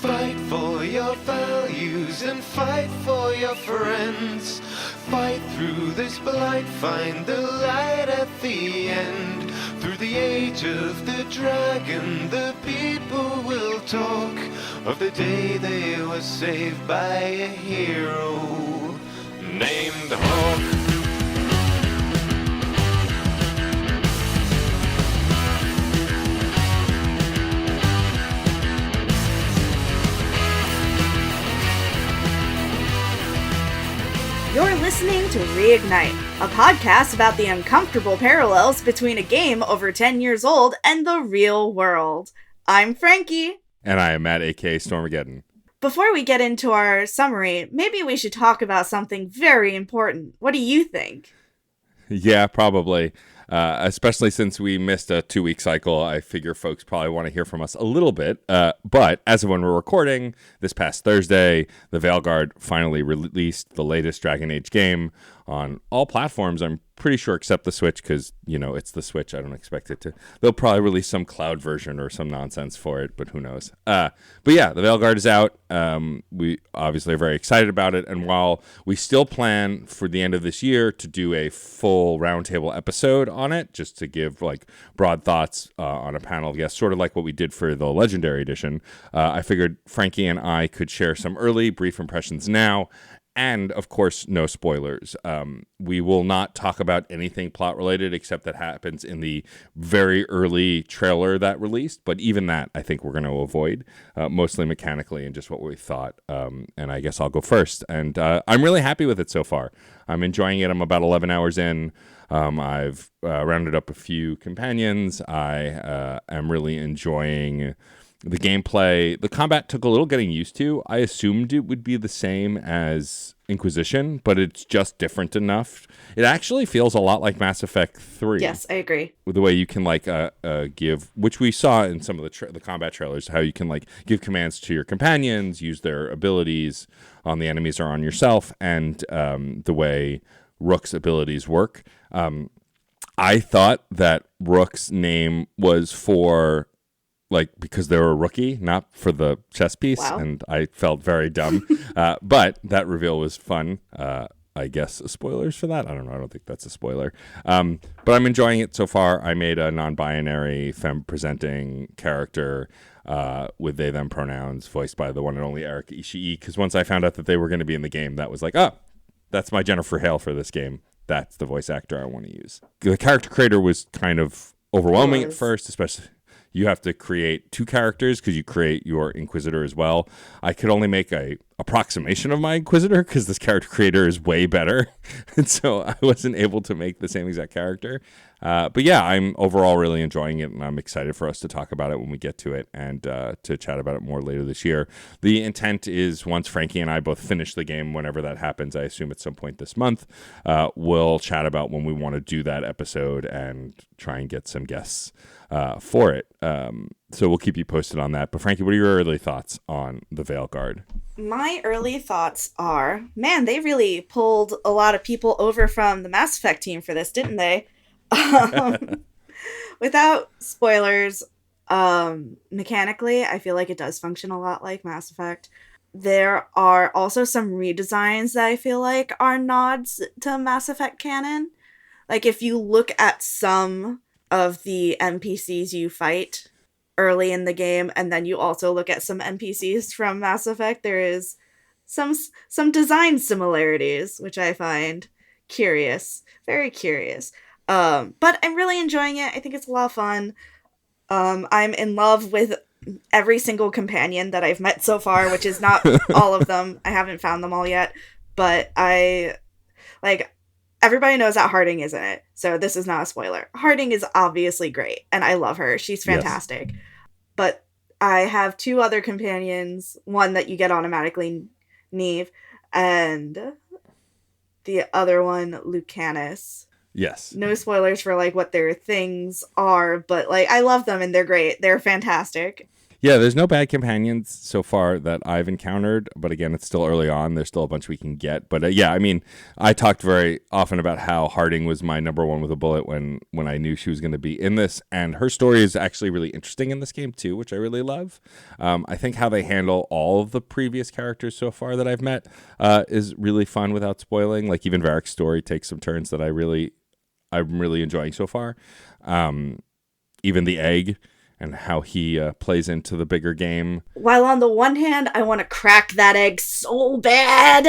Fight for your values and fight for your friends. Fight through this blight, find the light at the end. Through the age of the dragon, the people will talk of the day they were saved by a hero named Hawk. You're listening to Reignite, a podcast about the uncomfortable parallels between a game over 10 years old and the real world. I'm Frankie. And I am Matt, aka Stormageddon. Before we get into our summary, maybe we should talk about something very important. What do you think? Yeah, probably. Especially since we missed a 2-week cycle, I figure folks probably want to hear from us a little bit. But as of when we're recording, this past Thursday, the Veilguard finally released the latest Dragon Age game on all platforms, I'm pretty sure, except the Switch, because, you know, it's the Switch. I don't expect it to. They'll probably release some cloud version or some nonsense for it, but who knows. But yeah, the Veilguard is out. We obviously are very excited about it. And while we still plan for the end of this year to do a full roundtable episode on it, just to give like broad thoughts on a panel of guests, sort of like what we did for the Legendary Edition, I figured Frankie and I could share some early brief impressions now. And, of course, no spoilers. We will not talk about anything plot-related except that happens in the very early trailer that released. But even that, I think we're going to avoid, mostly mechanically and just what we thought. And I guess I'll go first. And I'm really happy with it so far. I'm enjoying it. I'm about 11 hours in. I've rounded up a few companions. I am really enjoying the gameplay. The combat took a little getting used to. I assumed it would be the same as Inquisition, but it's just different enough. It actually feels a lot like Mass Effect 3. Yes, I agree. With the way you can like give, which we saw in some of the combat trailers, how you can like give commands to your companions, use their abilities on the enemies or on yourself, and the way Rook's abilities work. I thought that Rook's name was for because they were a rookie, not for the chess piece. Wow. And I felt very dumb. But that reveal was fun. I guess spoilers for that? I don't know. I don't think that's a spoiler. But I'm enjoying it so far. I made a non-binary femme-presenting character with they-them pronouns, voiced by the one and only Eric Ishii. Because once I found out that they were going to be in the game, that was like, oh, that's my Jennifer Hale for this game. That's the voice actor I want to use. The character creator was kind of overwhelming at first, especially. You have to create 2 characters because you create your Inquisitor as well. I could only make a approximation of my Inquisitor because this character creator is way better. And so I wasn't able to make the same exact character. But yeah, I'm overall really enjoying it, and I'm excited for us to talk about it when we get to it and to chat about it more later this year. The intent is once Frankie and I both finish the game, whenever that happens, I assume at some point this month, we'll chat about when we want to do that episode and try and get some guests for it. So we'll keep you posted on that. But Frankie, what are your early thoughts on the Veilguard? My early thoughts are, man, they really pulled a lot of people over from the Mass Effect team for this, didn't they? Without spoilers, mechanically, I feel like it does function a lot like Mass Effect. There are also some redesigns that I feel like are nods to Mass Effect canon. Like, if you look at some of the NPCs you fight early in the game, and then you also look at some NPCs from Mass Effect, there is some design similarities, which I find curious, very curious. But I'm really enjoying it. I think it's a lot of fun. I'm in love with every single companion that I've met so far, which is not all of them. I haven't found them all yet, but everybody knows that Harding is in it, so this is not a spoiler. Harding is obviously great, and I love her. She's fantastic. Yes. But I have 2 other companions, one that you get automatically, Neve, and the other one, Lucanus. Yes. No spoilers for, what their things are, but, I love them, and they're great. They're fantastic. Yeah, there's no bad companions so far that I've encountered, but again, it's still early on. There's still a bunch we can get. But yeah, I mean, I talked very often about how Harding was my number one with a bullet when I knew she was going to be in this, and her story is actually really interesting in this game too, which I really love. I think how they handle all of the previous characters so far that I've met is really fun without spoiling. Like even Varric's story takes some turns that I'm really enjoying so far. Even the egg and how he plays into the bigger game. While on the one hand, I want to crack that egg so bad.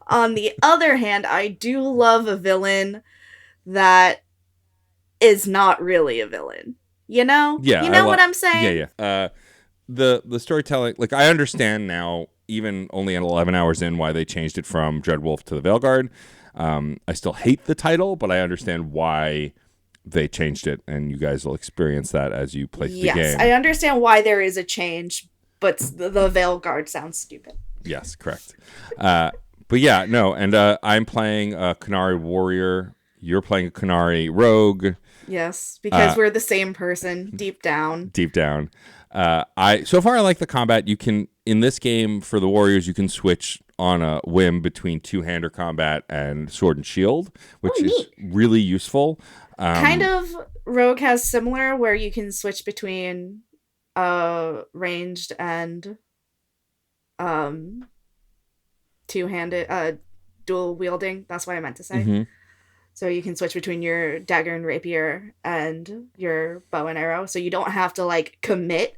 On the other hand, I do love a villain that is not really a villain. You know? Yeah. You know what I'm saying? Yeah. The storytelling, like I understand now, even only at 11 hours in, why they changed it from Dreadwolf to the Veilguard. I still hate the title, but I understand why they changed it, and you guys will experience that as you play the game. Yes, I understand why there is a change, but the Veilguard sounds stupid. Yes, correct. But yeah, no, and I'm playing a Qunari warrior. You're playing a Qunari rogue. Yes, because we're the same person deep down. Deep down. So far I like the combat. You can, in this game for the warriors, you can switch on a whim between two-hander combat and sword and shield, which is really useful. Kind of rogue has similar where you can switch between ranged and two-handed dual wielding. That's what I meant to say. Mm-hmm. So you can switch between your dagger and rapier and your bow and arrow. So you don't have to like commit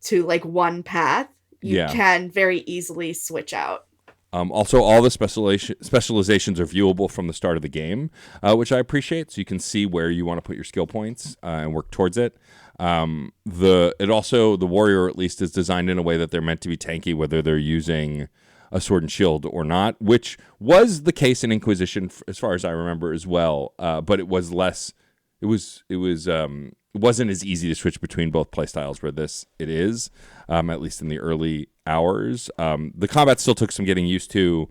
to like one path. You can very easily switch out. Also, all the specializations are viewable from the start of the game, which I appreciate. So you can see where you want to put your skill points and work towards it. The warrior at least is designed in a way that they're meant to be tanky, whether they're using a sword and shield or not, which was the case in Inquisition as far as I remember as well. But it was less. It wasn't as easy to switch between both playstyles where it is, at least in the early hours. The combat still took some getting used to,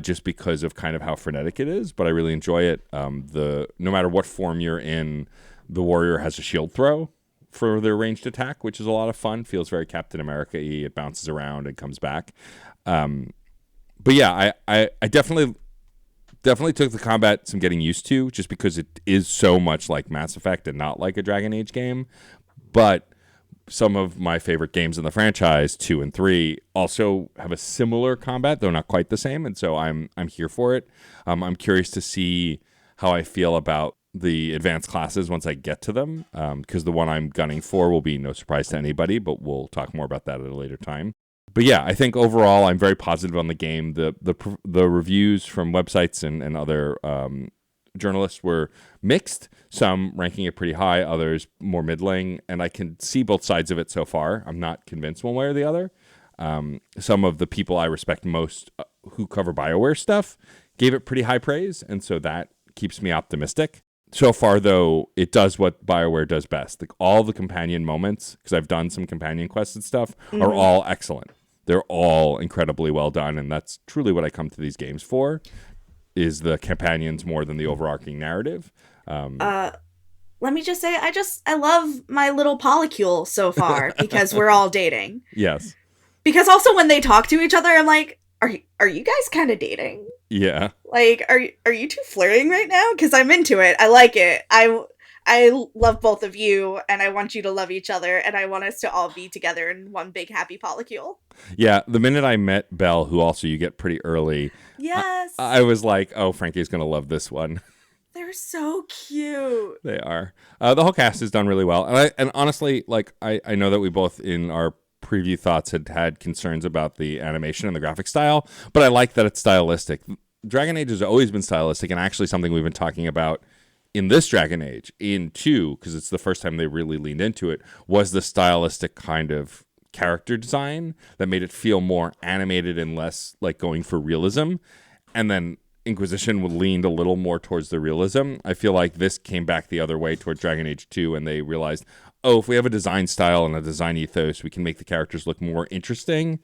just because of kind of how frenetic it is, but I really enjoy it. No matter what form you're in, the warrior has a shield throw for their ranged attack, which is a lot of fun. Feels very Captain America-y. It bounces around and comes back. But yeah, I definitely took the combat some getting used to, just because it is so much like Mass Effect and not like a Dragon Age game. But some of my favorite games in the franchise, 2 and 3, also have a similar combat, though not quite the same, and so I'm here for it. I'm curious to see how I feel about the advanced classes once I get to them, because the one I'm gunning for will be no surprise to anybody, but we'll talk more about that at a later time. But yeah, I think overall I'm very positive on the game. The reviews from websites and other journalists were mixed, some ranking it pretty high, others more middling, and I can see both sides of it so far. I'm not convinced one way or the other. Some of the people I respect most who cover BioWare stuff gave it pretty high praise, and so that keeps me optimistic. So far, though, it does what BioWare does best. Like all the companion moments, because I've done some companion quests and stuff, are all excellent. They're all incredibly well done, and that's truly what I come to these games for, is the companions more than the overarching narrative. Let me just say, I love my little polycule so far, because we're all dating. Yes. Because also when they talk to each other, I'm like, are you guys kind of dating? Yeah. Like, are you two flirting right now? Because I'm into it. I like it. I love both of you, and I want you to love each other, and I want us to all be together in one big happy polycule. Yeah, the minute I met Belle, who also you get pretty early, yes, I was like, oh, Frankie's going to love this one. They're so cute. They are. The whole cast is done really well. And honestly, like, I know that we both in our preview thoughts had concerns about the animation and the graphic style, but I like that it's stylistic. Dragon Age has always been stylistic, and actually something we've been talking about in this Dragon Age, in 2, because it's the first time they really leaned into it, was the stylistic kind of character design that made it feel more animated and less like going for realism. And then Inquisition leaned a little more towards the realism. I feel like this came back the other way towards Dragon Age 2, and they realized, oh, if we have a design style and a design ethos, we can make the characters look more interesting,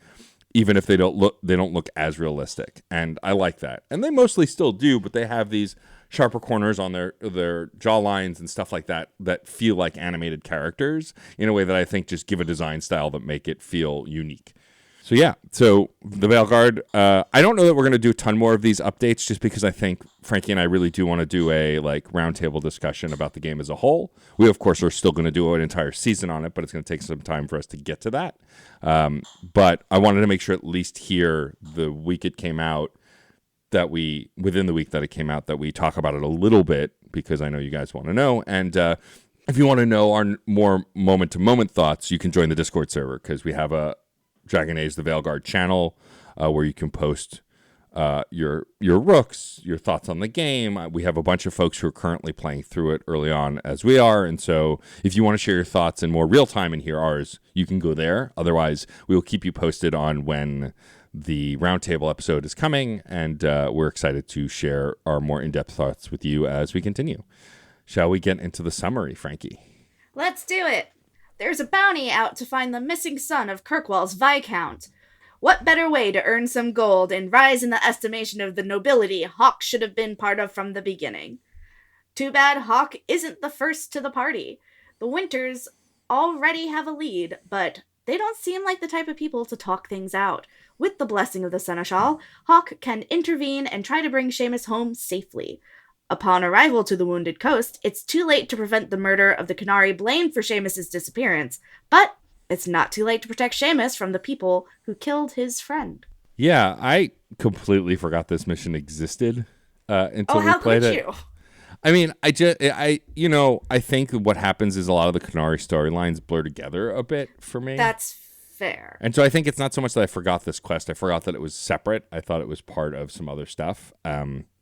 even if they don't look as realistic. And I like that. And they mostly still do, but they have these sharper corners on their jaw lines and stuff like that that feel like animated characters in a way that I think just give a design style that make it feel unique. So yeah, so the Veilguard, I don't know that we're going to do a ton more of these updates just because I think Frankie and I really do want to do a like roundtable discussion about the game as a whole. We, of course, are still going to do an entire season on it, but it's going to take some time for us to get to that. But I wanted to make sure at least here, the week it came out, that we, within the week that it came out, that we talk about it a little bit because I know you guys want to know. And if you want to know our more moment-to-moment thoughts, you can join the Discord server because we have a Dragon Age the Veilguard channel where you can post your rooks, your thoughts on the game. We have a bunch of folks who are currently playing through it early on as we are, and so if you want to share your thoughts in more real time and hear ours, you can go there. Otherwise, we will keep you posted on when the roundtable episode is coming, and we're excited to share our more in-depth thoughts with you as we continue. Shall we get into the summary, Frankie? Let's do it! There's a bounty out to find the missing son of Kirkwall's Viscount. What better way to earn some gold and rise in the estimation of the nobility Hawk should have been part of from the beginning? Too bad Hawk isn't the first to the party. The Winters already have a lead, but they don't seem like the type of people to talk things out. With the blessing of the Seneschal, Hawk can intervene and try to bring Seamus home safely. Upon arrival to the Wounded Coast, it's too late to prevent the murder of the Qunari blamed for Seamus' disappearance, but it's not too late to protect Seamus from the people who killed his friend. Yeah, I completely forgot this mission existed until we how played could it. you? I mean, I think what happens is a lot of the Qunari storylines blur together a bit for me. That's fair. And so I think it's not so much that I forgot this quest. I forgot that it was separate. I thought it was part of some other stuff.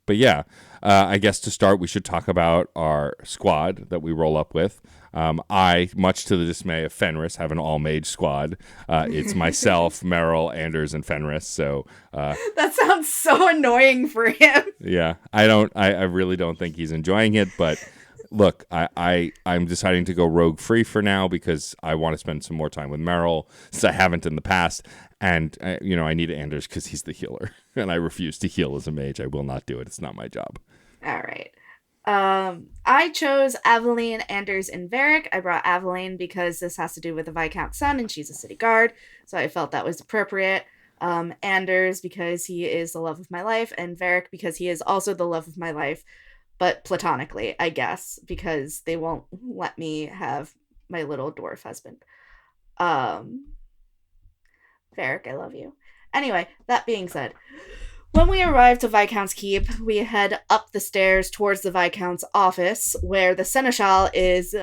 But yeah, I guess to start, we should talk about our squad that we roll up with. I, much to the dismay of Fenris, have an all-mage squad. It's myself, Meryl, Anders, and Fenris. So that sounds so annoying for him. yeah, I really don't think he's enjoying it. But look, I'm deciding to go rogue free for now because I want to spend some more time with Meryl since I haven't in the past. And, I need Anders because he's the healer. And I refuse to heal as a mage. I will not do it. It's not my job. All right. I chose Aveline, Anders, and Varric. I brought Aveline because this has to do with the Viscount's son, and she's a city guard. So I felt that was appropriate. Anders because he is the love of my life, and Varric because he is also the love of my life, but platonically, I guess, because they won't let me have my little dwarf husband. Varric, I love you. Anyway, that being said, when we arrive to Viscount's Keep, we head up the stairs towards the Viscount's office, where the Seneschal is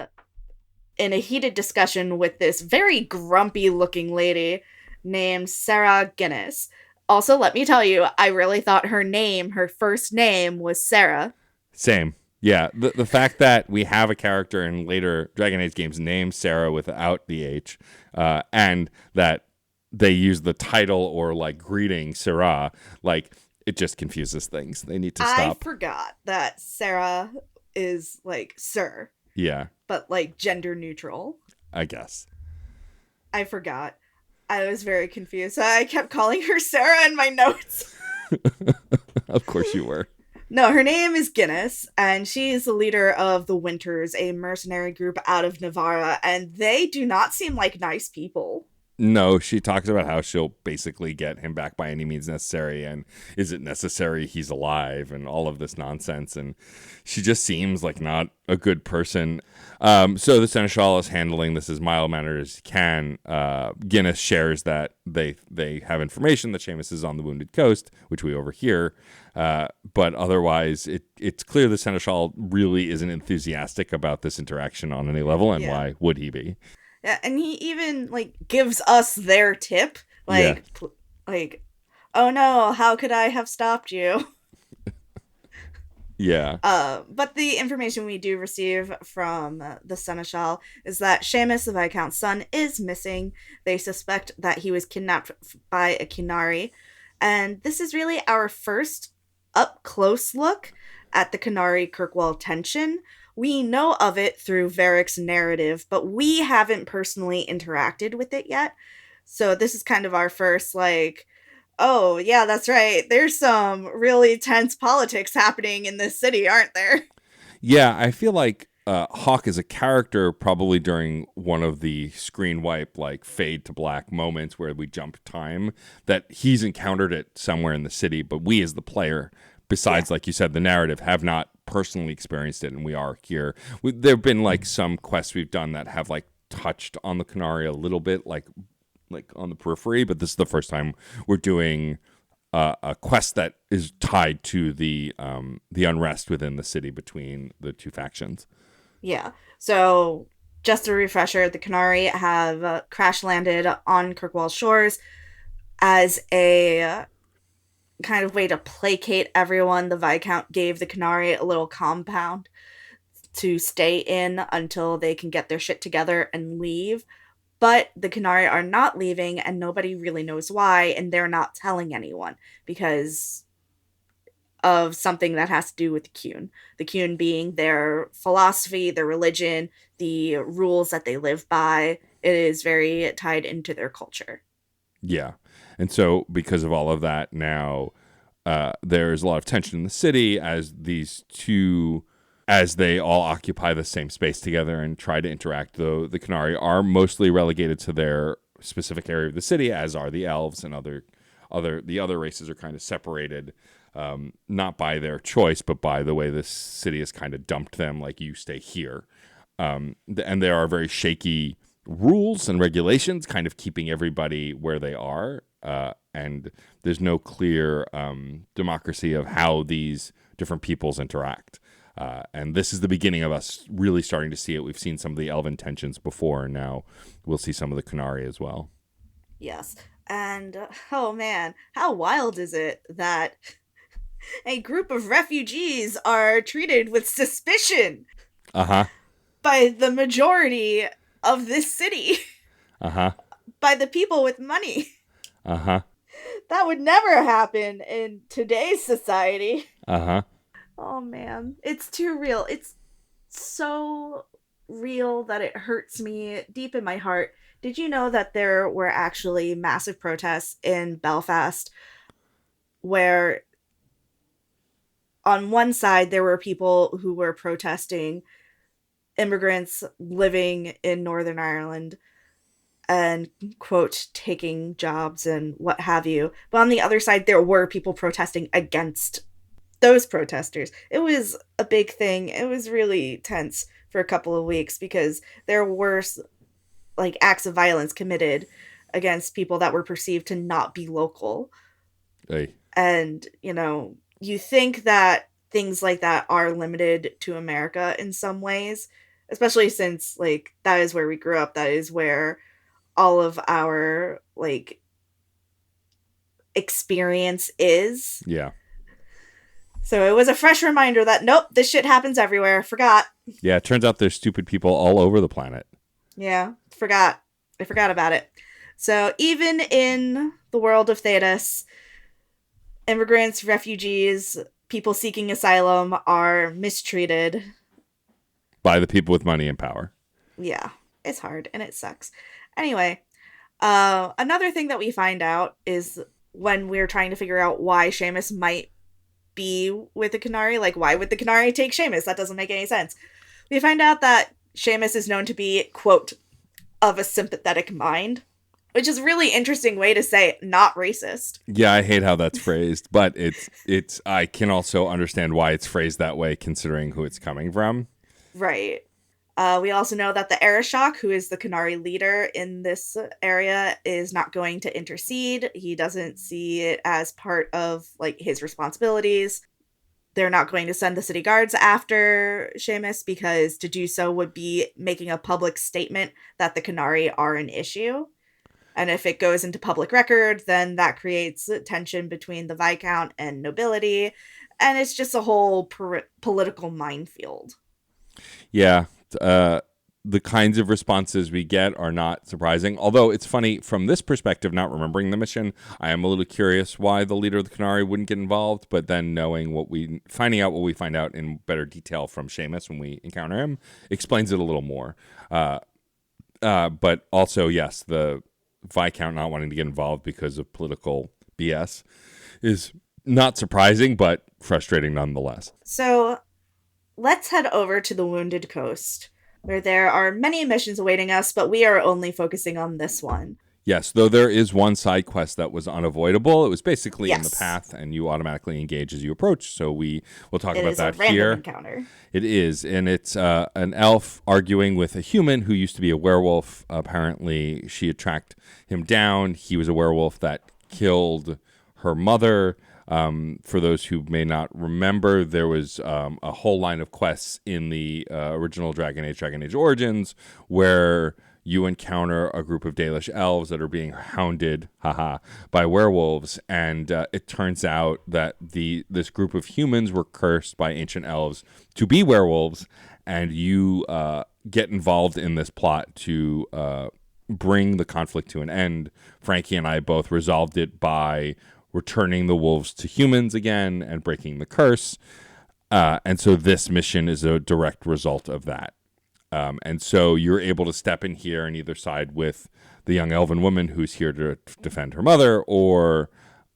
in a heated discussion with this very grumpy-looking lady named Sarah Guinness. Also, let me tell you, I really thought her first name, was Sarah. Same. Yeah, the fact that we have a character in later Dragon Age games named Sarah without the H, and that they use the title or like greeting Sarah, like it just confuses things. They need to stop. I forgot that Sarah is like sir. Yeah. But like gender neutral. I guess. I forgot. I was very confused. I kept calling her Sarah in my notes. Of course you were. No, her name is Guinness, and she is the leader of the Winters, a mercenary group out of Navarra, and they do not seem like nice people. No, she talks about how she'll basically get him back by any means necessary, and is it necessary he's alive, and all of this nonsense, and she just seems like not a good person. So the Seneschal is handling this as mild-mannered as he can. Guinness shares that they have information that Seamus is on the Wounded Coast, which we overhear, but otherwise it's clear the Seneschal really isn't enthusiastic about this interaction on any level, and why would he be? Yeah, and he even, like, gives us their tip. Like, oh no, how could I have stopped you? Yeah. But the information we do receive from the Seneschal is that Seamus, the Viscount's son, is missing. They suspect that he was kidnapped by a Qunari. And this is really our first up-close look at the Qunari-Kirkwall tension. We know of it through Varric's narrative, but we haven't personally interacted with it yet. So this is kind of our first, like, Oh, yeah, that's right. There's some really tense politics happening in this city, aren't there? Yeah, I feel like Hawk is a character probably during one of the screen wipe, like fade to black moments where we jump time, that he's encountered it somewhere in the city, but we as the player, besides, Yeah. like you said, the narrative, have not personally experienced it, and we are here. There have been like some quests we've done that have like touched on the Canary a little bit, like on the periphery, but this is the first time we're doing a quest that is tied to the unrest within the city between the two factions. Yeah. So, just a refresher, the Canary have crash landed on Kirkwall shores as a kind of way to placate everyone. The Viscount gave the Canary a little compound to stay in until they can get their shit together and leave. But the Canary are not leaving, and nobody really knows why, and they're not telling anyone because of something that has to do with the Qun. The Qun being their philosophy, their religion, the rules that they live by. It is very tied into their culture. Yeah. And so, because of all of that, now there's a lot of tension in the city as these two, as they all occupy the same space together and try to interact. Though the Canary are mostly relegated to their specific area of the city, as are the elves and the other races are kind of separated, not by their choice, but by the way this city has kind of dumped them. Like, you stay here, and there are very shaky rules and regulations kind of keeping everybody where they are, and there's no clear democracy of how these different peoples interact, and this is the beginning of us really starting to see it. We've seen some of the elven tensions before, and now we'll see some of the Canary as well. Yes. And oh man, how wild is it that a group of refugees are treated with suspicion Uh-huh. by the majority of this city, Uh-huh. by the people with money? Uh-huh. That would never happen in today's society. Uh-huh. Oh man, it's too real. It's so real that it hurts me deep in my heart. Did you know that there were actually massive protests in Belfast where on one side there were people who were protesting immigrants living in Northern Ireland and, quote, taking jobs and what have you. But on the other side, there were people protesting against those protesters. It was a big thing. It was really tense for a couple of weeks because there were like acts of violence committed against people that were perceived to not be local. Hey. And, you think that things like that are limited to America in some ways, especially since, like, that is where we grew up. That is where all of our, like, experience is. Yeah. So it was a fresh reminder that, nope, this shit happens everywhere. Forgot. Yeah, it turns out there's stupid people all over the planet. Yeah, forgot. I forgot about it. So even in the world of Thedas, immigrants, refugees, people seeking asylum are mistreated. By the people with money and power. Yeah, it's hard and it sucks. Anyway, another thing that we find out is when we're trying to figure out why Seamus might be with the Canary, like, why would the Canary take Seamus? That doesn't make any sense. We find out that Seamus is known to be, quote, of a sympathetic mind, which is a really interesting way to say not racist. Yeah, I hate how that's phrased, but it's I can also understand why it's phrased that way considering who it's coming from. Right. We also know that the Arishok, who is the Canary leader in this area, is not going to intercede. He doesn't see it as part of, like, his responsibilities. They're not going to send the city guards after Seamus because to do so would be making a public statement that the Canary are an issue. And if it goes into public record, then that creates tension between the Viscount and nobility. And it's just a whole political minefield. Yeah, the kinds of responses we get are not surprising. Although it's funny from this perspective, not remembering the mission, I am a little curious why the leader of the Canary wouldn't get involved. But then finding out what we find out in better detail from Seamus when we encounter him explains it a little more. But also, yes, the Viscount not wanting to get involved because of political BS is not surprising, but frustrating nonetheless. So let's head over to the Wounded Coast, where there are many missions awaiting us, but we are only focusing on this one. Yes, though there is one side quest that was unavoidable. It was basically in the Yes. path, and you automatically engage as you approach. So we will talk It about is a that random here. encounter. It is, and it's an elf arguing with a human who used to be a werewolf. Apparently, she had tracked him down. He was a werewolf that killed her mother. For those who may not remember, there was a whole line of quests in the original Dragon Age Origins, where you encounter a group of Dalish elves that are being hounded, by werewolves, and it turns out that this group of humans were cursed by ancient elves to be werewolves, and you get involved in this plot to bring the conflict to an end. Frankie and I both resolved it by returning the wolves to humans again and breaking the curse, and so this mission is a direct result of that. And so you're able to step in here on either side with the young elven woman who's here to defend her mother, or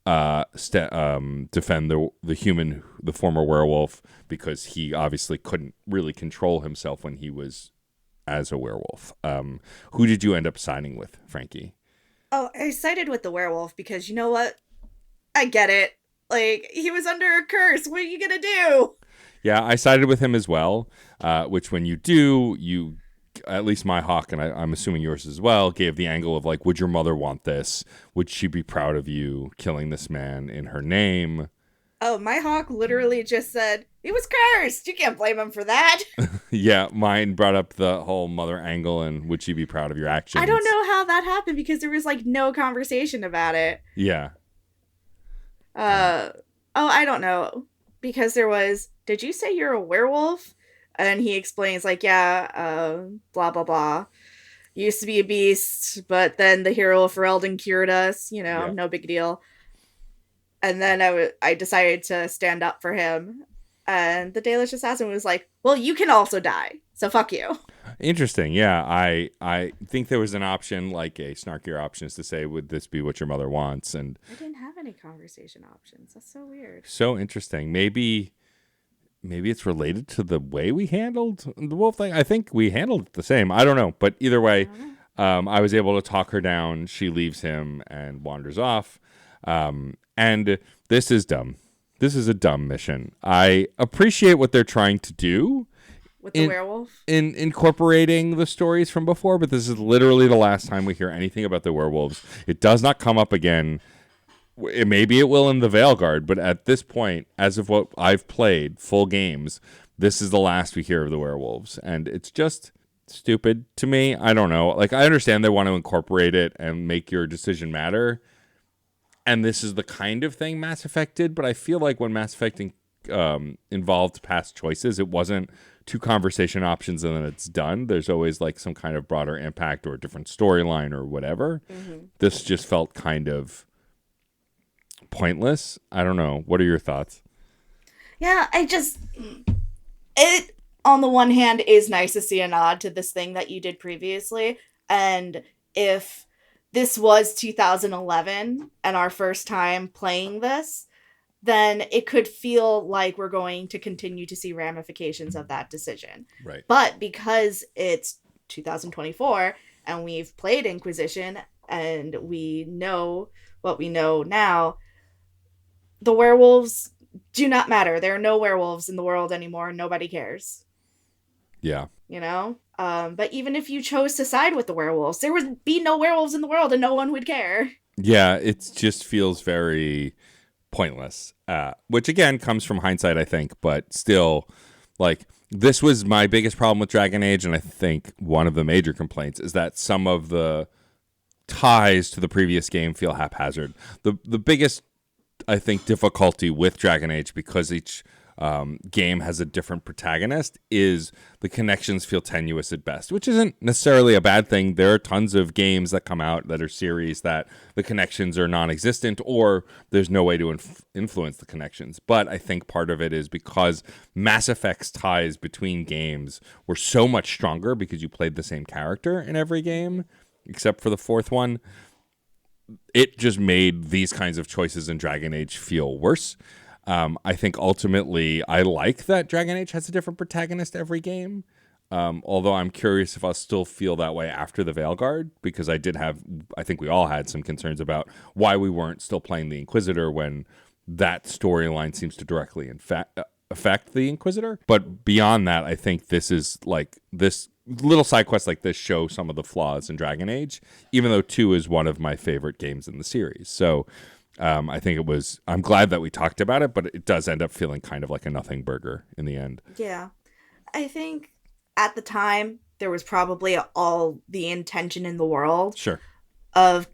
defend the human, the former werewolf, because he obviously couldn't really control himself when he was as a werewolf. Who did you end up signing with, Frankie? Oh, I sided with the werewolf because you know what? I get it. Like, he was under a curse. What are you gonna do? Yeah, I sided with him as well, which when you do, at least my hawk, and I'm assuming yours as well, gave the angle of like, would your mother want this? Would she be proud of you killing this man in her name? Oh, my hawk literally just said, he was cursed. You can't blame him for that. Yeah, mine brought up the whole mother angle and would she be proud of your actions? I don't know how that happened because there was like no conversation about it. Yeah. I don't know. Because there was, did you say you're a werewolf? And he explains, like, yeah, blah, blah, blah. Used to be a beast, but then the hero of Ferelden cured us, no big deal. And then I decided to stand up for him. And the Dalish assassin was like, well, you can also die, so fuck you. Interesting. Yeah, I think there was an option, like a snarkier option, is to say, would this be what your mother wants? And I didn't have any conversation options. That's so weird. So interesting. Maybe it's related to the way we handled the wolf thing. I think we handled it the same. I don't know. But either way, I was able to talk her down. She leaves him and wanders off. And this is dumb. This is a dumb mission. I appreciate what they're trying to do with the werewolf in incorporating the stories from before, but this is literally the last time we hear anything about the werewolves. It does not come up again. Maybe it will in the Veilguard, but at this point, as of what I've played, full games, this is the last we hear of the werewolves, and it's just stupid to me. I don't know. Like, I understand they want to incorporate it and make your decision matter, and this is the kind of thing Mass Effect did, but I feel like when Mass Effect involved past choices, it wasn't two conversation options and then it's done. There's always like some kind of broader impact or a different storyline or whatever. Mm-hmm. This just felt kind of pointless. I don't know. What are your thoughts? Yeah, it on the one hand is nice to see a nod to this thing that you did previously, and if this was 2011 and our first time playing this, then it could feel like we're going to continue to see ramifications of that decision. Right. But because it's 2024 and we've played Inquisition and we know what we know now, the werewolves do not matter. There are no werewolves in the world anymore. Nobody cares. Yeah. But even if you chose to side with the werewolves, there would be no werewolves in the world and no one would care. Yeah, it just feels very pointless, which again comes from hindsight, I think, but still, like, this was my biggest problem with Dragon Age, and I think one of the major complaints is that some of the ties to the previous game feel haphazard. The biggest, I think, difficulty with Dragon Age, because each game has a different protagonist, is the connections feel tenuous at best, which isn't necessarily a bad thing. There are tons of games that come out that are series that the connections are non-existent or there's no way to influence the connections. But I think part of it is because Mass Effect's ties between games were so much stronger because you played the same character in every game, except for the fourth one. it just made these kinds of choices in Dragon Age feel worse. I think ultimately I like that Dragon Age has a different protagonist every game. Although I'm curious if I'll still feel that way after the Veilguard, because I think we all had some concerns about why we weren't still playing the Inquisitor when that storyline seems to directly affect the Inquisitor. But beyond that, I think this little side quests like this show some of the flaws in Dragon Age, even though 2 is one of my favorite games in the series. So I think I'm glad that we talked about it, but it does end up feeling kind of like a nothing burger in the end. Yeah. I think at the time, there was probably all the intention in the world Sure. of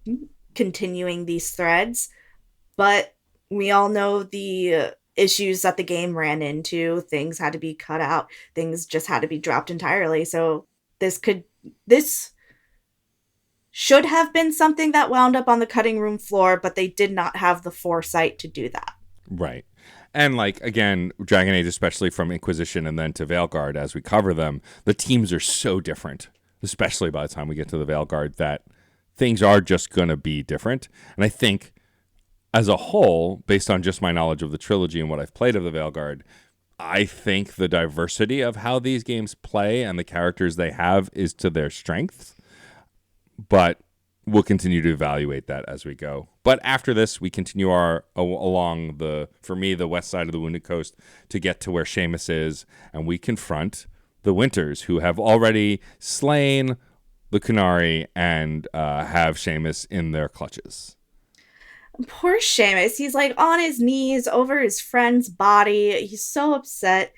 continuing these threads, but we all know the issues that the game ran into. Things had to be cut out. Things just had to be dropped entirely. So this should have been something that wound up on the cutting room floor, but they did not have the foresight to do that. Right. And like, again, Dragon Age, especially from Inquisition and then to Veilguard, as we cover them, the teams are so different, especially by the time we get to the Veilguard, that things are just going to be different. And I think as a whole, based on just my knowledge of the trilogy and what I've played of the Veilguard, I think the diversity of how these games play and the characters they have is to their strengths. But we'll continue to evaluate that as we go. But after this, we continue along the west side of the Wounded Coast to get to where Seamus is, and we confront the Winters, who have already slain the Qunari and have Seamus in their clutches. Poor Seamus. He's like on his knees over his friend's body. He's so upset.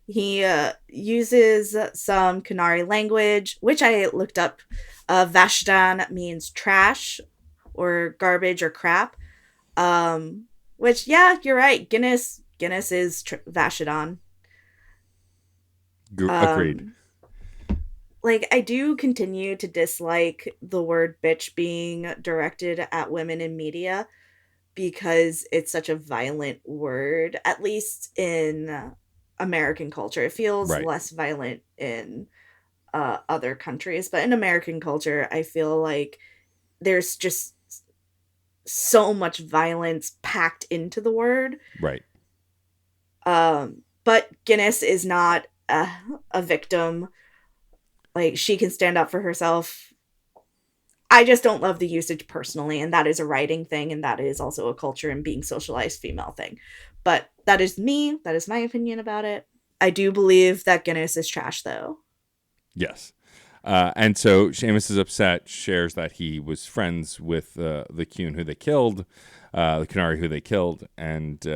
He uses some Qunari language, which I looked up. Vashadan means trash or garbage or crap. Which, yeah, you're right. Guinness is Vashadan. Agreed. Like, I do continue to dislike the word bitch being directed at women in media because it's such a violent word, at least in American culture. It feels Right. less violent in other countries, but in American culture, I feel like there's just so much violence packed into the word. Right. But Guinness is not a victim. Like, she can stand up for herself. I just don't love the usage personally, and that is a writing thing, and that is also a culture and being socialized female thing. But that is me. That is my opinion about it. I do believe that Guinness is trash, though. Yes. And so Seamus is upset, shares that he was friends with the Qun who they killed, the Qunari who they killed, and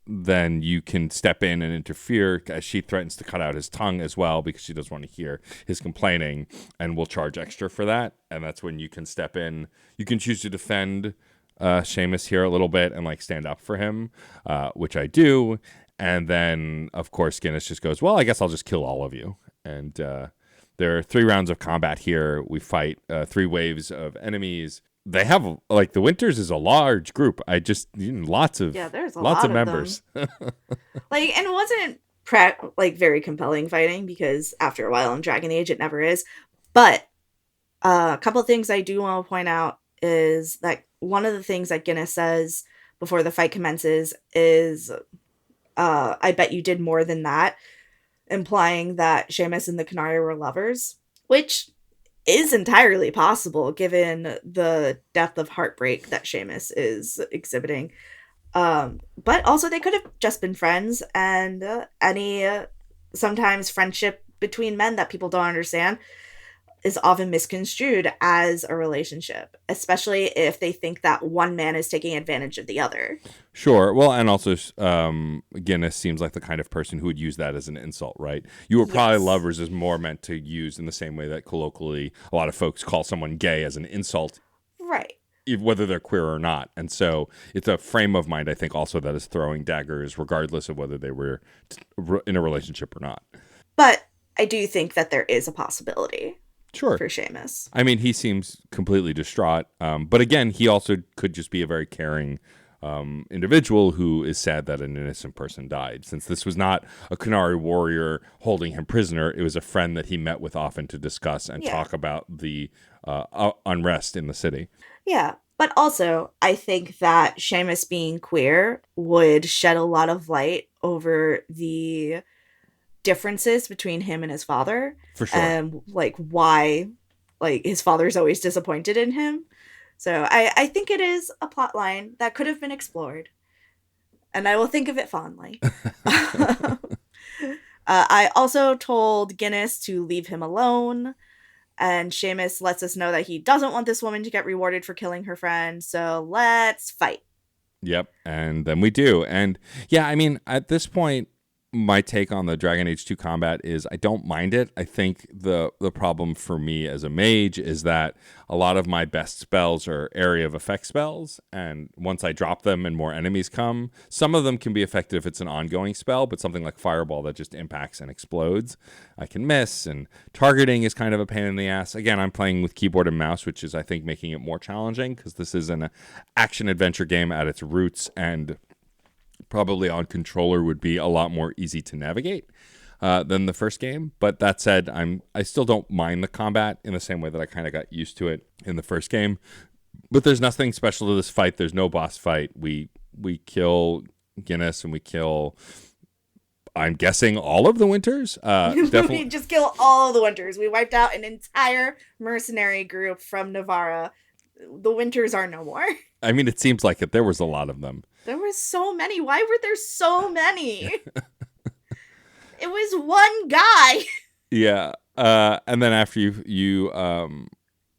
then you can step in and interfere as she threatens to cut out his tongue as well because she doesn't want to hear his complaining, and will charge extra for that. And that's when you can step in. You can choose to defend Seamus here a little bit and like stand up for him, which I do. And then, of course, Guinness just goes, well, I guess I'll just kill all of you. And there are 3 rounds of combat here. We fight 3 waves of enemies. They have, like, the Winters is a large group. Lots of there's lots lot of members. Like, and it wasn't very compelling fighting, because after a while in Dragon Age it never is. But a couple of things I do want to point out is that one of the things that Guinness says before the fight commences is, I bet you did more than that, implying that Seamus and the Qunari were lovers, which is entirely possible given the depth of heartbreak that Seamus is exhibiting. But also they could have just been friends, and sometimes friendship between men that people don't understand is often misconstrued as a relationship, especially if they think that one man is taking advantage of the other. Sure. Well, and also, Guinness seems like the kind of person who would use that as an insult, right? You were probably Yes. lovers is more meant to use in the same way that colloquially a lot of folks call someone gay as an insult, Right. whether they're queer or not. And so it's a frame of mind, I think, also that is throwing daggers regardless of whether they were in a relationship or not. But I do think that there is a possibility Sure. for Seamus. I mean, he seems completely distraught. But again, he also could just be a very caring individual who is sad that an innocent person died. Since this was not a Qunari warrior holding him prisoner, it was a friend that he met with often to discuss and talk about the unrest in the city. Yeah. But also, I think that Seamus being queer would shed a lot of light over the differences between him and his father, For sure. and like why like his father's always disappointed in him. So I think it is a plot line that could have been explored, and I will think of it fondly. I also told Guinness to leave him alone, and Seamus lets us know that he doesn't want this woman to get rewarded for killing her friend, so let's fight. Yep. And then we do. And yeah, I mean, at this point, my take on the Dragon Age 2 combat is I don't mind it. I think the problem for me as a mage is that a lot of my best spells are area of effect spells, and once I drop them and more enemies come, some of them can be effective if it's an ongoing spell, but something like Fireball that just impacts and explodes, I can miss, and targeting is kind of a pain in the ass. Again, I'm playing with keyboard and mouse, which is I think making it more challenging because this is an action adventure game at its roots, and probably on controller would be a lot more easy to navigate than the first game. But that said, I still don't mind the combat in the same way that I kind of got used to it in the first game. But there's nothing special to this fight. There's no boss fight. We kill Guinness and we kill, I'm guessing, all of the Winters. We Definitely. just kill all of the Winters. We wiped out an entire mercenary group from Navarra. The Winters are no more. I mean, it seems like it. There was a lot of them. There were so many. Why were there so many? It was one guy. Yeah. And then after you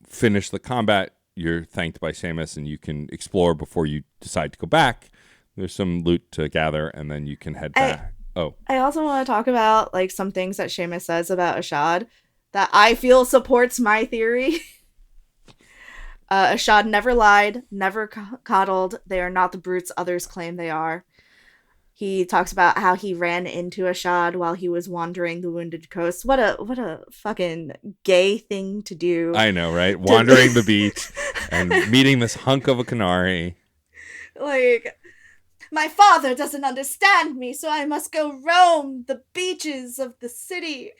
finish the combat, you're thanked by Samus, and you can explore before you decide to go back. There's some loot to gather, and then you can head back. I also want to talk about like some things that Seamus says about Ashad that I feel supports my theory. Ashad never lied, never coddled. They are not the brutes others claim they are. He talks about how he ran into Ashad while he was wandering the Wounded Coast. What a fucking gay thing to do. I know, right? Wandering the beach and meeting this hunk of a Canary. Like, my father doesn't understand me, so I must go roam the beaches of the city.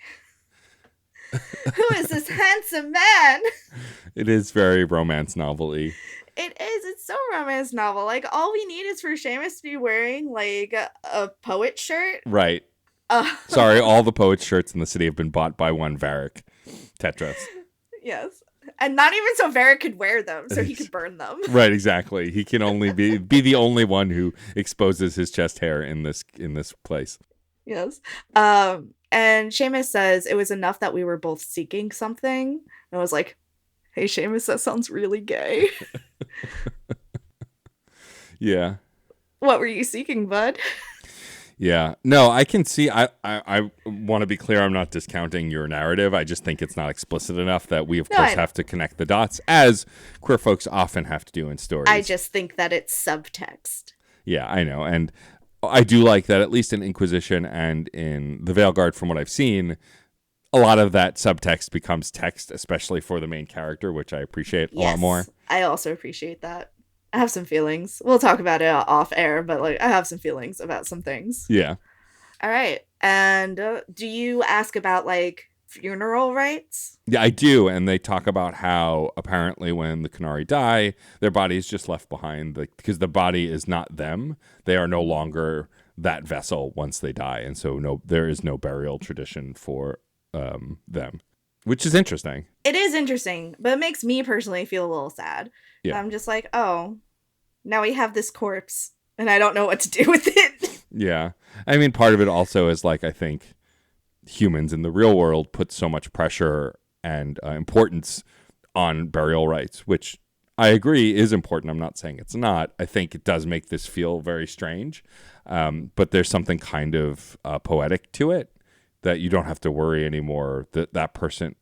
Who is this handsome man? It is very romance novel-y. It is. It's so romance novel. Like, all we need is for Seamus to be wearing, like, a poet shirt. Right. Sorry, all the poet shirts in the city have been bought by one Varric Tetris. Yes. And not even so Varric could wear them, so he could burn them. Right, exactly. He can only be the only one who exposes his chest hair in this place. Yes. And Seamus says it was enough that we were both seeking something. And I was like, hey, Seamus, that sounds really gay. Yeah. What were you seeking, bud? Yeah. No, I can see. I want to be clear. I'm not discounting your narrative. I just think it's not explicit enough that we, of course, have to connect the dots, as queer folks often have to do in stories. I just think that it's subtext. Yeah, I know. And I do like that, at least in Inquisition and in the Veilguard, from what I've seen, a lot of that subtext becomes text, especially for the main character, which I appreciate a lot more. I also appreciate that. I have some feelings. We'll talk about it off air, but like I have some feelings about some things. Yeah. All right. And do you ask about like funeral rites? Yeah, I do. And they talk about how apparently when the Canari die, their body is just left behind because the body is not them. They are no longer that vessel once they die. And so there is no burial tradition for them, which is interesting. It is interesting, but it makes me personally feel a little sad. Yeah. I'm just like, oh, now we have this corpse and I don't know what to do with it. Yeah. I mean, part of it also is like, I think humans in the real world put so much pressure and importance on burial rites, which I agree is important. I'm not saying it's not. I think it does make this feel very strange. But there's something kind of poetic to it, that you don't have to worry anymore that person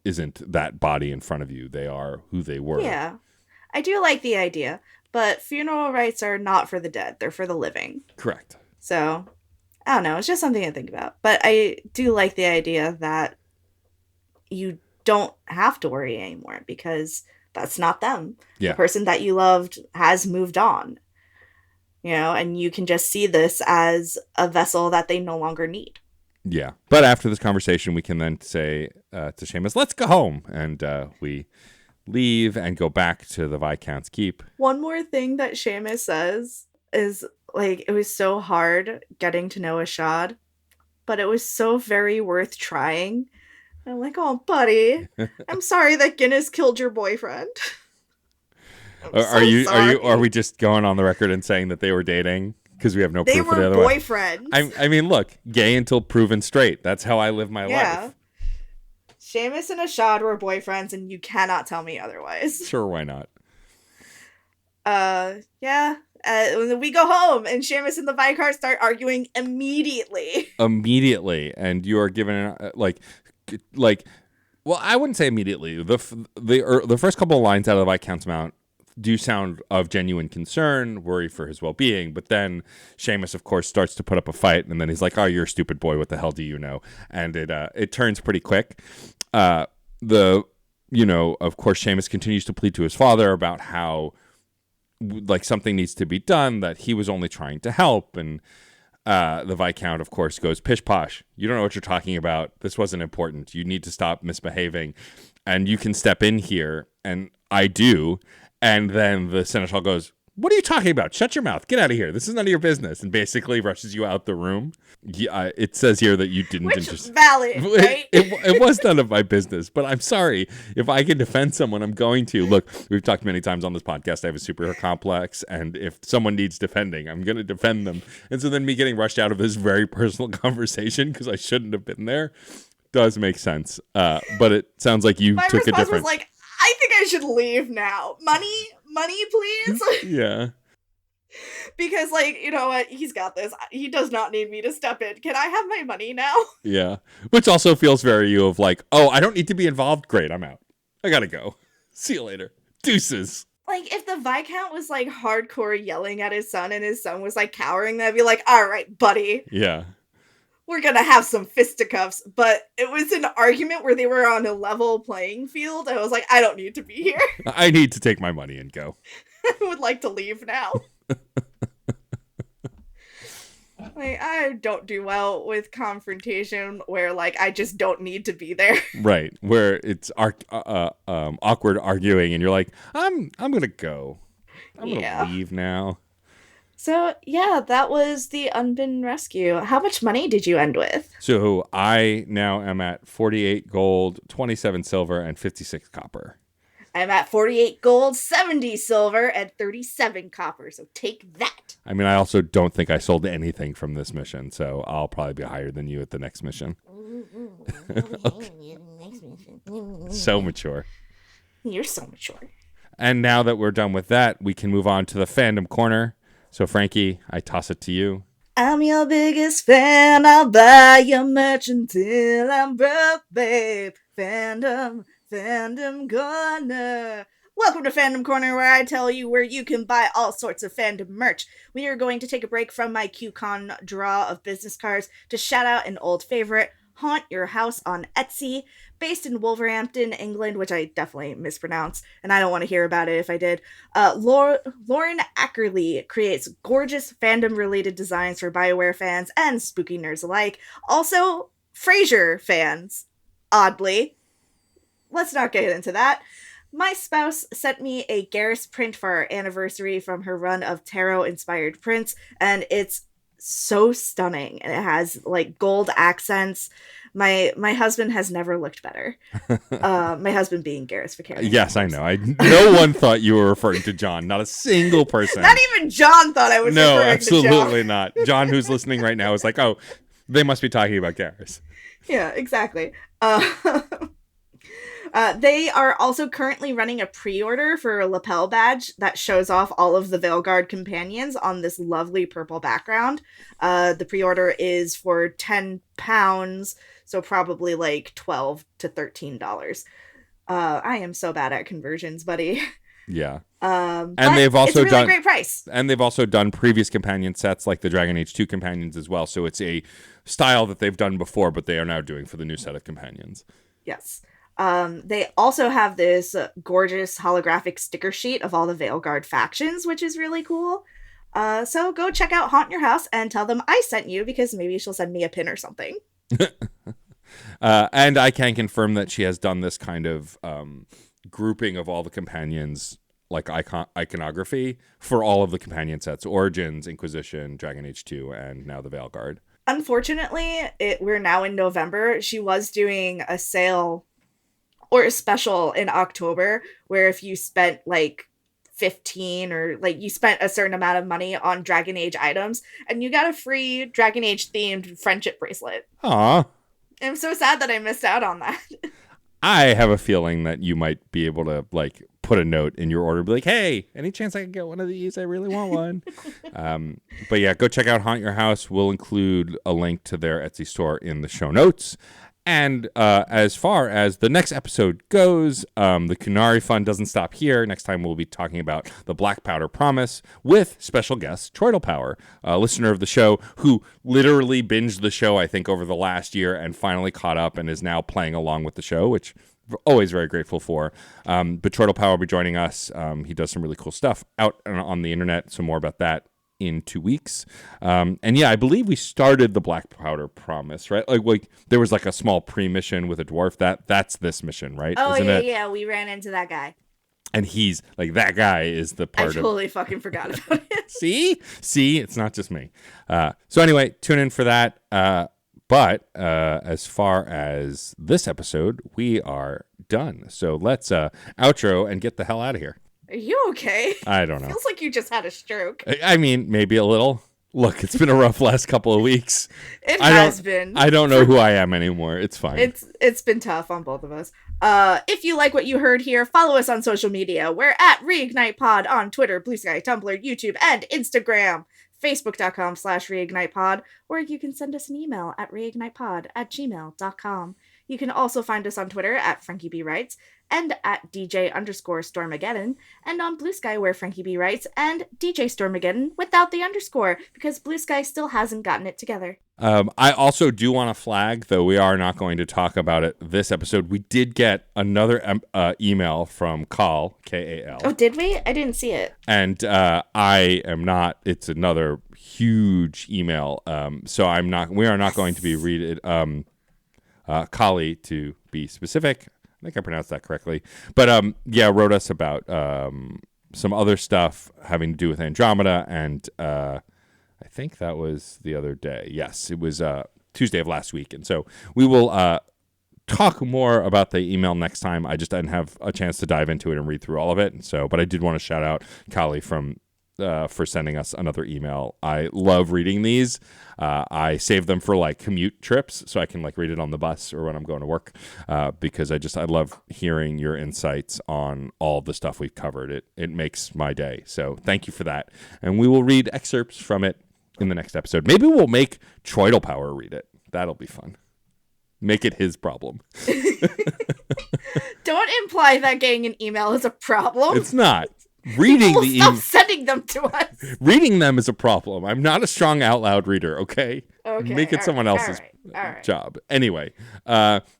isn't that body in front of you. They are who they were. Yeah. I do like the idea, but funeral rites are not for the dead. They're for the living. Correct. So, I don't know. It's just something to think about. But I do like the idea that you don't have to worry anymore because that's not them. Yeah. The person that you loved has moved on. You know, and you can just see this as a vessel that they no longer need. Yeah. But after this conversation, we can then say to Seamus, let's go home. And we leave and go back to the Viscount's keep. One more thing that Seamus says is, like, it was so hard getting to know Ashad, but it was so very worth trying. And I'm like, oh, buddy, I'm sorry that Guinness killed your boyfriend. Are we just going on the record and saying that they were dating? Because we have no proof of the other They were way. boyfriends. I mean, look, gay until proven straight. That's how I live my life. Seamus and Ashad were boyfriends, and you cannot tell me otherwise. Sure, why not? When we go home, and Seamus and the Vicar start arguing immediately. Immediately, and you are given well, I wouldn't say immediately. The first couple of lines out of the Viscount's mount do sound of genuine concern, worry for his well-being, but then Seamus, of course, starts to put up a fight, and then he's like, "Oh, you're a stupid boy. What the hell do you know?" And it turns pretty quick. Of course, Seamus continues to plead to his father about how, like, something needs to be done, that he was only trying to help, and the Viscount, of course, goes, "Pish posh, you don't know what you're talking about. This wasn't important. You need to stop misbehaving, and you can step in here." And I do. And then the Seneschal goes, "What are you talking about? Shut your mouth. Get out of here. This is none of your business." And basically rushes you out the room. It says here that you didn't. Which is valid, right? It was none of my business, but I'm sorry. If I can defend someone, I'm going to. Look, we've talked many times on this podcast. I have a superhero complex, and if someone needs defending, I'm going to defend them. And so then me getting rushed out of this very personal conversation because I shouldn't have been there does make sense. But it sounds like you took a different... My response was like, I think I should leave now. Money, please. Yeah. Because, like, you know what? He's got this. He does not need me to step in. Can I have my money now? Yeah. Which also feels very you of like, oh, I don't need to be involved. Great, I'm out. I gotta go. See you later. Deuces. Like, if the Viscount was, like, hardcore yelling at his son and his son was, like, cowering, then I'd be like, all right, buddy. Yeah. We're gonna have some fisticuffs. But it was an argument where they were on a level playing field. I was like, I don't need to be here. I need to take my money and go. I would like to leave now. Like, I don't do well with confrontation where, like, I just don't need to be there. Right. Where it's awkward arguing and you're like, I'm gonna go. I'm gonna leave now. So, yeah, that was the Unbidden Rescue. How much money did you end with? So I now am at 48 gold, 27 silver, and 56 copper. I'm at 48 gold, 70 silver, and 37 copper, so take that. I mean, I also don't think I sold anything from this mission, so I'll probably be higher than you at the next mission. So mature. You're so mature. And now that we're done with that, we can move on to the fandom corner. So, Frankie, I toss it to you. I'm your biggest fan. I'll buy your merch until I'm broke, babe. Fandom Corner. Welcome to Fandom Corner, where I tell you where you can buy all sorts of fandom merch. We are going to take a break from my QCon draw of business cards to shout out an old favorite, Haunt Your House on Etsy, based in Wolverhampton, England, which I definitely mispronounced, and I don't want to hear about it if I did. Lauren Ackerley creates gorgeous fandom-related designs for BioWare fans and spooky nerds alike. Also, Frasier fans, oddly. Let's not get into that. My spouse sent me a Garrus print for our anniversary from her run of tarot-inspired prints, and it's so stunning. And it has, like, gold accents. My husband has never looked better. My husband being Garrus Vicarious. Yes, I know. No one thought you were referring to John. Not a single person. Not even John thought I was referring to John. No, absolutely not. John, who's listening right now, is like, oh, they must be talking about Garrus. Yeah, exactly. They are also currently running a pre-order for a lapel badge that shows off all of the Veilguard companions on this lovely purple background. The pre-order is for £10, so probably like $12 to $13. I am so bad at conversions, buddy. Yeah. And they've also it's a really great price. And they've also done previous companion sets like the Dragon Age 2 companions as well. So it's a style that they've done before, but they are now doing for the new set of companions. Yes. They also have this gorgeous holographic sticker sheet of all the Veilguard factions, which is really cool. So go check out Haunt Your House and tell them I sent you, because maybe she'll send me a pin or something. And I can confirm that she has done this kind of grouping of all the companions, like iconography for all of the companion sets: Origins, Inquisition, Dragon Age 2, and now the Veilguard. Unfortunately, we're now in November. She was doing a sale or a special in October where if you spent like 15 or like you spent a certain amount of money on Dragon Age items and you got a free Dragon Age themed friendship bracelet. Aw. I'm so sad that I missed out on that. I have a feeling that you might be able to like put a note in your order, be like, hey, any chance I can get one of these? I really want one. But yeah, go check out Haunt Your House. We'll include a link to their Etsy store in the show notes. And as far as the next episode goes, the Kunari fun doesn't stop here. Next time we'll be talking about the Black Powder Promise with special guest Troidal Power, a listener of the show who literally binged the show, I think, over the last year and finally caught up and is now playing along with the show, which we're always very grateful for. But Troidal Power will be joining us. He does some really cool stuff out on the internet, so more about that in 2 weeks. And yeah, I believe we started the Black Powder Promise, right? Like there was like a small pre-mission with a dwarf. That's this mission, right? Oh, Isn't it? yeah, we ran into that guy. And he's like, that guy is the part I totally fucking forgot about it. See, it's not just me. So anyway, tune in for that. But as far as this episode, we are done. So let's outro and get the hell out of here. Are you okay? I don't know. Feels like you just had a stroke. I mean, maybe a little. Look, it's been a rough last couple of weeks. It has been. I don't know who I am anymore. It's fine. It's been tough on both of us. If you like what you heard here, follow us on social media. We're at ReignitePod on Twitter, Blue Sky, Tumblr, YouTube, and Instagram. Facebook.com/reignitepod, or you can send us an email at reignitepod@gmail.com. You can also find us on Twitter at FrankieBWrites and at DJ_Stormageddon, and on Blue Sky where Frankie B writes and DJ Stormageddon without the underscore, because Blue Sky still hasn't gotten it together. I also do want to flag, though we are not going to talk about it this episode, we did get another email from Kal, Kal. Oh, did we? I didn't see it. And I am not, it's another huge email, so we are not going to be read it. Kali, to be specific. I think I pronounced that correctly. But yeah, wrote us about some other stuff having to do with Andromeda, and I think that was the other day. Yes, it was Tuesday of last week. And so we will talk more about the email next time. I just didn't have a chance to dive into it and read through all of it. And so, but I did want to shout out Kali for sending us another email. I love reading these. I save them for like commute trips so I can like read it on the bus or when I'm going to work, because I love hearing your insights on all the stuff we've covered. It makes my day. So thank you for that. And we will read excerpts from it in the next episode. Maybe we'll make Troidal Power read it. That'll be fun. Make it his problem. Don't imply that getting an email is a problem. It's not. Reading People the stop sending them to us. Reading them is a problem. I'm not a strong out loud reader, okay? Okay. Make it someone else's all right. job. Anyway,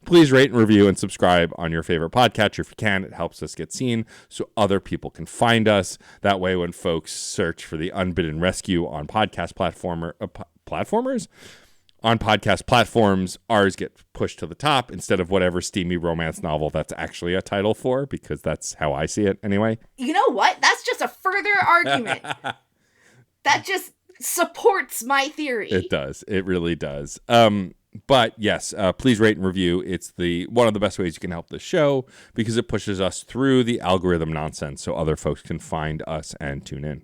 please rate and review and subscribe on your favorite podcatcher if you can. It helps us get seen so other people can find us. That way, when folks search for the Unbidden Rescue on podcast platformers, on podcast platforms, ours get pushed to the top instead of whatever steamy romance novel that's actually a title for, because that's how I see it anyway. You know what? That's just a further argument. That just supports my theory. It does. It really does. But yes, please rate and review. It's one of the best ways you can help the show because it pushes us through the algorithm nonsense so other folks can find us and tune in.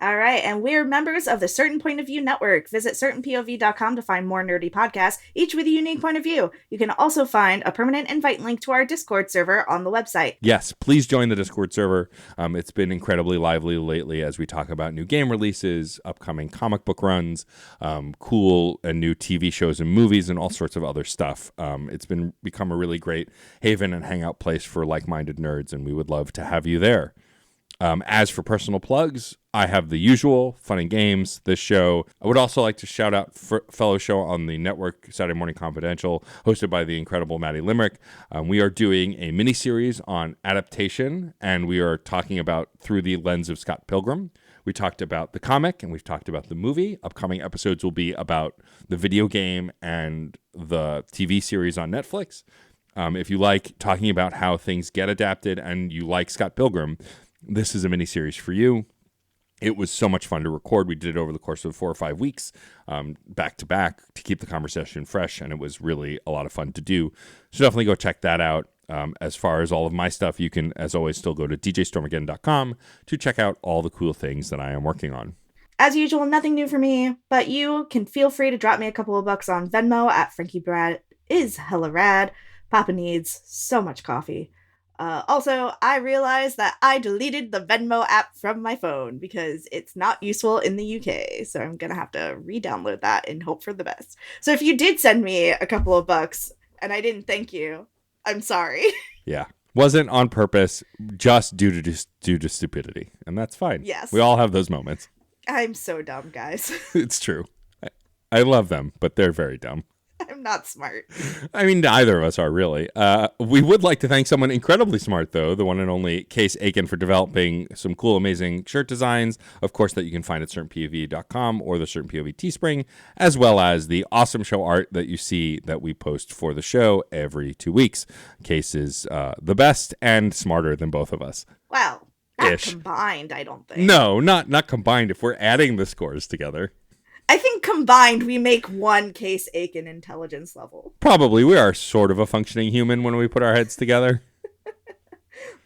All right, and we're members of the Certain Point of View Network. Visit certainpov.com to find more nerdy podcasts, each with a unique point of view. You can also find a permanent invite link to our Discord server on the website. Yes, please join the Discord server. It's been incredibly lively lately as we talk about new game releases, upcoming comic book runs, cool and new TV shows and movies, and all sorts of other stuff. It's become a really great haven and hangout place for like-minded nerds, and we would love to have you there. As for personal plugs, I have the usual fun and games, this show. I would also like to shout out fellow show on the network, Saturday Morning Confidential, hosted by the incredible Maddie Limerick. We are doing a mini-series on adaptation, and we are talking about through the lens of Scott Pilgrim. We talked about the comic, and we've talked about the movie. Upcoming episodes will be about the video game and the TV series on Netflix. If you like talking about how things get adapted and you like Scott Pilgrim, this is a miniseries for you. It was so much fun to record. We did it over the course of 4 or 5 weeks, back to back, to keep the conversation fresh, and it was really a lot of fun to do. So definitely go check that out. As far as all of my stuff, you can, as always, still go to djstormageddon.com to check out all the cool things that I am working on. As usual, nothing new for me, but you can feel free to drop me a couple of bucks on Venmo at Frankie Brad is hella rad. Papa needs so much coffee. Also, I realized that I deleted the Venmo app from my phone because it's not useful in the UK. So I'm going to have to re-download that and hope for the best. So if you did send me a couple of bucks and I didn't thank you, I'm sorry. Yeah. Wasn't on purpose, just due to stupidity. And that's fine. Yes. We all have those moments. I'm so dumb, guys. It's true. I love them, but they're very dumb. I'm not smart. I mean, neither of us are really. We would like to thank someone incredibly smart, though, the one and only Case Aiken, for developing some cool, amazing shirt designs, of course, that you can find at certainpov.com or the Certain POV Teespring, as well as the awesome show art that you see that we post for the show every 2 weeks. Case is the best and smarter than both of us. Well, not Ish. combined, I don't think. No, not combined. If we're adding the scores together. I think combined we make one Case Aiken intelligence level. Probably. We are sort of a functioning human when we put our heads together.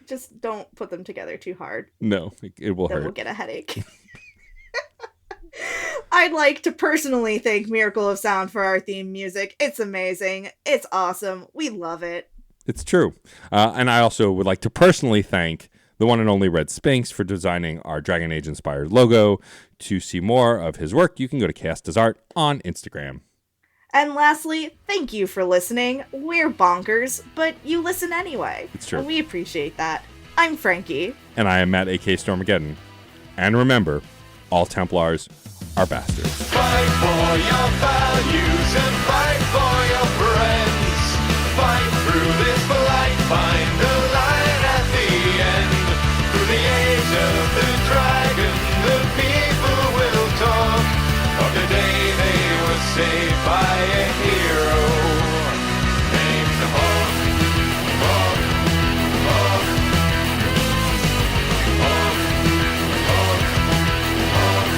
Just don't put them together too hard. No, it will Then hurt. we'll get a headache. I'd like to personally thank Miracle of Sound for our theme music. It's amazing. It's awesome. We love it. It's true. And I also would like to personally thank the one and only Red Spinks for designing our Dragon Age inspired logo. To see more of his work, you can go to Chaos Does Art on Instagram. And lastly, thank you for listening. We're bonkers, but you listen anyway. It's true. And we appreciate that. I'm Frankie. And I am Matt, a.k.a. Stormageddon. And remember, all Templars are bastards. Fight for your values and fight for your friends. Fight through this blight, find the light at the end. Through the age of the dragon, the people will talk of the day they were saved by a hero named Hawk. Hawk, Hawk, Hawk, Hawk, Hawk.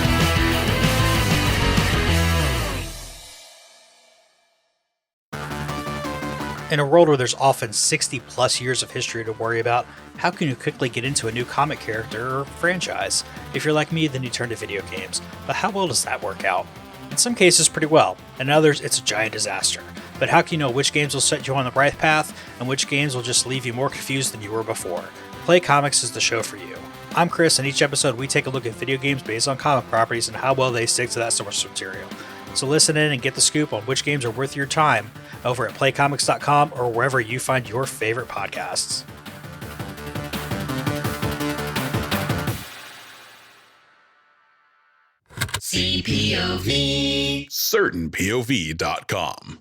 In a world where there's often 60 plus years of history to worry about, how can you quickly get into a new comic character or franchise? If you're like me, then you turn to video games. But how well does that work out? In some cases, pretty well. In others, it's a giant disaster. But how can you know which games will set you on the right path, and which games will just leave you more confused than you were before? Play Comics is the show for you. I'm Chris, and each episode we take a look at video games based on comic properties and how well they stick to that source material. So listen in and get the scoop on which games are worth your time over at playcomics.com or wherever you find your favorite podcasts. CPOV. CertainPOV.com.